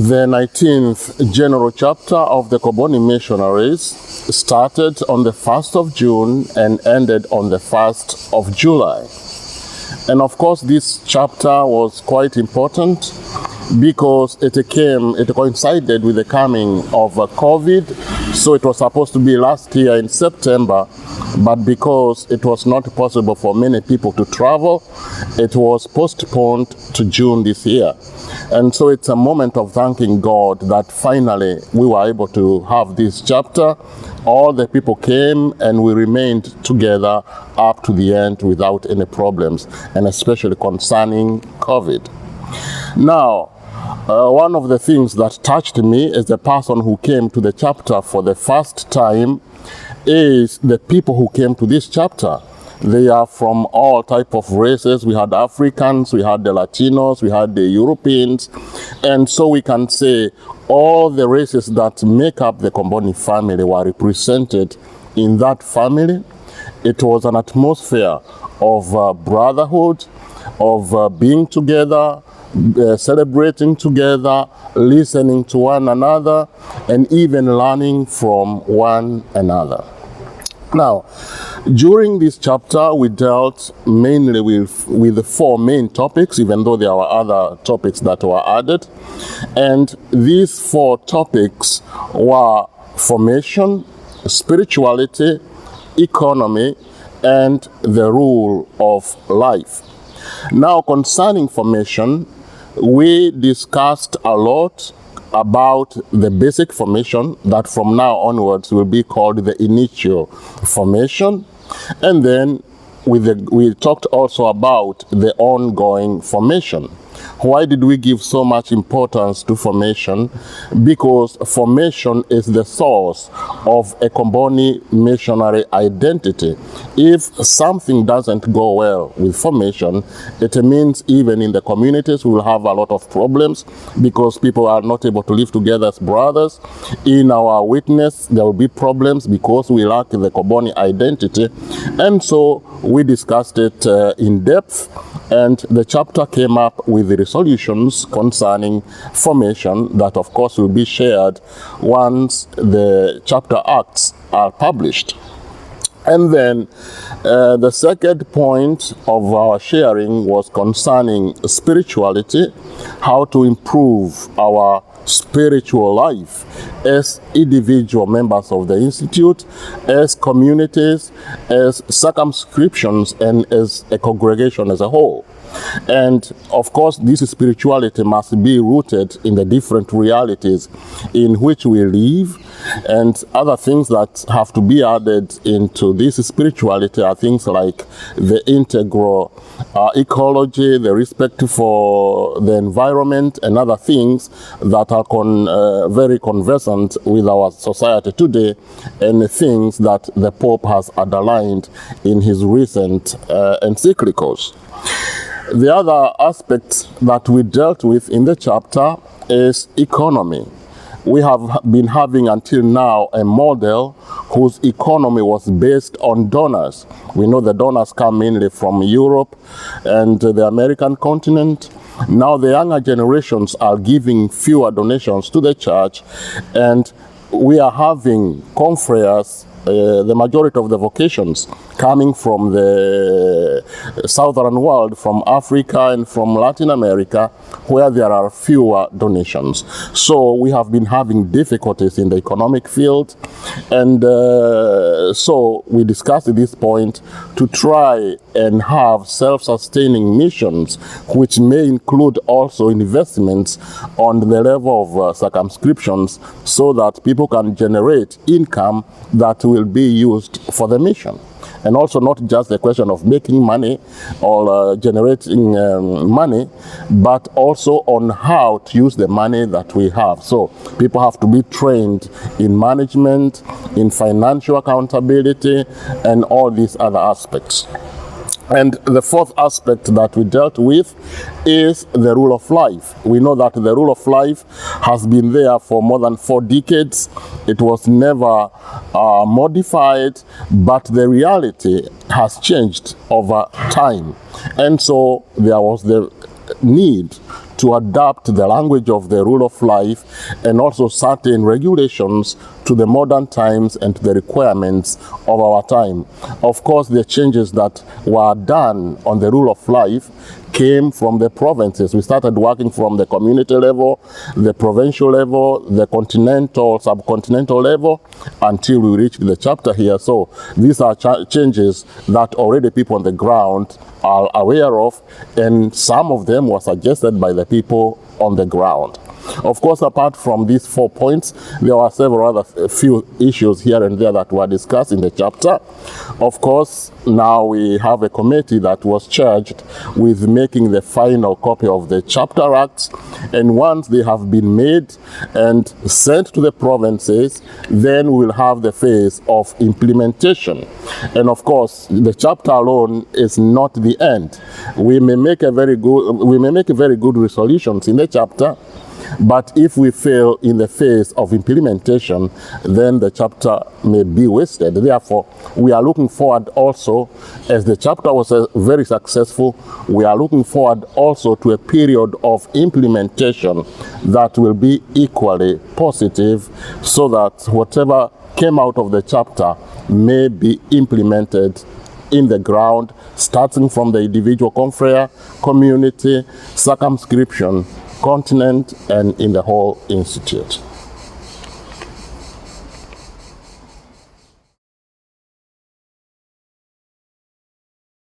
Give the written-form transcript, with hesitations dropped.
The 19th General Chapter of the Comboni Missionaries started on the 1st of June and ended on the 1st of July. And of course, this chapter was quite important because it coincided with the coming of COVID. So it was supposed to be last year in September, but because it was not possible for many people to travel, it was postponed to June this year. And so it's a moment of thanking God that finally we were able to have this chapter. All the people came and we remained together up to the end without any problems, and especially concerning COVID. Now, one of the things that touched me as a person who came to the chapter for the first time is the people who came to this chapter. They are from all type of races. We had Africans, we had the Latinos, we had the Europeans. And so we can say all the races that make up the Comboni family were represented in that family. It was an atmosphere of brotherhood, of being together, celebrating together, listening to one another, and even learning from one another. Now, during this chapter, we dealt mainly with the four main topics, even though there were other topics that were added. And these four topics were formation, spirituality, economy, and the rule of life. Now, concerning formation, we discussed a lot about the basic formation that from now onwards will be called the initial formation. And then we talked also about the ongoing formation. Why did we give so much importance to formation? Because formation is the source of a Comboni missionary identity. If something doesn't go well with formation, it means even in the communities we will have a lot of problems because people are not able to live together as brothers. In our witness, there will be problems because we lack the Comboni identity. And so we discussed it in depth, and the chapter came up with the resolutions concerning formation that of course will be shared once the chapter acts are published. And then the second point of our sharing was concerning spirituality, how to improve our spiritual life as individual members of the Institute, as communities, as circumscriptions, and as a congregation as a whole. And of course, this spirituality must be rooted in the different realities in which we live, and other things that have to be added into this spirituality are things like the integral ecology, the respect for the environment, and other things that are very conversant with our society today, and things that the Pope has underlined in his recent encyclicals. The other aspect that we dealt with in the chapter is economy. We have been having until now a model whose economy was based on donors. We know the donors come mainly from Europe and the American continent. Now the younger generations are giving fewer donations to the church, and we are having confreres, the majority of the vocations coming from the southern world, from Africa and from Latin America, where there are fewer donations. So we have been having difficulties in the economic field, and so we discussed at this point to try and have self-sustaining missions, which may include also investments on the level of circumscriptions, so that people can generate income that will be used for the mission. And also not just the question of making money or generating money, but also on how to use the money that we have. So people have to be trained in management, in financial accountability, and all these other aspects. And the fourth aspect that we dealt with is the rule of life. We know that the rule of life has been there for more than 4 decades. It was never modified, but the reality has changed over time. And so there was the need to to adapt the language of the rule of life and also certain regulations to the modern times and to the requirements of our time. Of course, the changes that were done on the rule of life came from the provinces. We started working from the community level, the provincial level, the continental, subcontinental level, until we reached the chapter here. So these are changes that already people on the ground are aware of, and some of them were suggested by the people on the ground. Of course, apart from these 4 points, there were several other few issues here and there that were discussed in the chapter. Of course, now we have a committee that was charged with making the final copy of the chapter acts, and once they have been made and sent to the provinces, then we'll have the phase of implementation. And of course, the chapter alone is not the end. We may make very good resolutions in the chapter, but if we fail in the phase of implementation, then the chapter may be wasted. Therefore, we are looking forward also, as the chapter was very successful, we are looking forward also to a period of implementation that will be equally positive, so that whatever came out of the chapter may be implemented in the ground, starting from the individual confrere, community, circumscription, continent, and in the whole institute.